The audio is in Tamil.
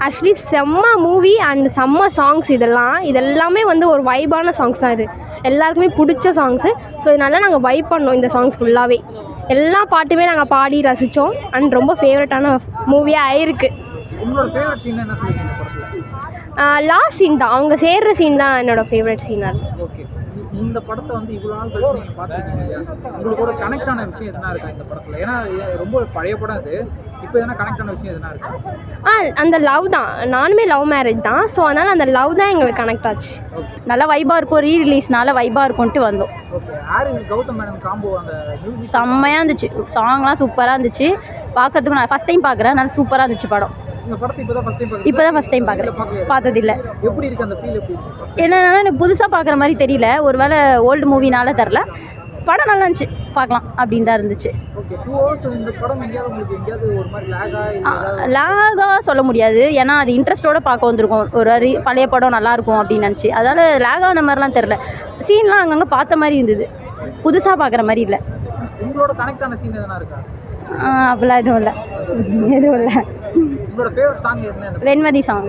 ஆக்சுவலி செம்ம மூவி அண்ட் செம்ம சாங்ஸ் இதெல்லாமே வந்து ஒரு வைபான சாங்ஸ் தான். இது எல்லாருக்குமே பிடிச்ச சாங்ஸு. ஸோ இதனால நாங்கள் வைப் பண்ணோம் இந்த சாங்ஸ் ஃபுல்லாகவே. எல்லா பாட்டுமே நாங்கள் பாடி ரசித்தோம் அண்ட் ரொம்ப ஃபேவரட்டான மூவியாக ஆயிருக்கு. லாஸ்ட் சீன் தான், அவங்க சேர்ற சீன் தான் என்னோட ஃபேவரட் சீனாக. ஓகே, இந்த படத்தை வந்து இவ்வளோ நாள் கழிச்சு நீங்கள் பார்த்துருக்கீங்க இல்லையா, உங்களோட கனெக்ட் ஆன விஷயம் எதுனா இருக்கா இந்த படத்தில்? ஏன்னா ரொம்ப பழைய படம் அது, இப்போ எதனா கனெக்ட் ஆன விஷயம் எதுனா இருக்கா? அந்த லவ் தான், நானுமே லவ் மேரேஜ் தான். ஸோ அதனால் அந்த லவ் தான் எங்களுக்கு கனெக்ட் ஆச்சு. நல்லா வைபாக இருக்கும், ரீரிலீஸ்னால வைபாக இருக்கும்ட்டு வந்தோம். ஓகே, யார் கௌதம் மேடம் காம்போ அந்த மியூசிக் செம்மையாக இருந்துச்சு, சாங்லாம் சூப்பராக இருந்துச்சு. பார்க்கறதுக்கு நான் ஃபஸ்ட் டைம் பார்க்குறேன், நல்லா சூப்பராக இருந்துச்சு படம். இந்த படத்தை இப்போ தான் ஃபஸ்ட் டைம் பார்க்குறேன், பார்த்ததில்லை. எப்படி இருக்குது அந்த ஃபீல்? எப்படி இருக்குது? என்னன்னா எனக்கு புதுசாக பார்க்குற மாதிரி தெரியல, ஒரு வேளை ஓல்டு மூவினால தெரில. படம் நல்லா இருந்துச்சு, பார்க்கலாம் அப்படின்னு தான் இருந்துச்சு. ஓகே, 2 hours இந்த படம் உங்களுக்கு எங்கேயாவது ஒரு மாதிரி லாகாக சொல்ல முடியாது, ஏன்னா அது இன்ட்ரெஸ்ட்டோடு பார்க்க வந்திருக்கோம். ஒரு பழைய படம் நல்லாயிருக்கும் அப்படின்னு நினச்சி, அதனால் லாகான மாதிரிலாம் தெரில. சீன்லாம் அங்கங்கே பார்த்த மாதிரி இருந்தது, புதுசாக பார்க்குற மாதிரி இல்லை. உங்களோட கனெக்ட் ஆன சீன் எதனா இருக்கா? அப்படிலாம் எதுவும் இல்லை. உங்களோட ஃபேவரட் சாங் என்ன? வெண்மதி சாங்.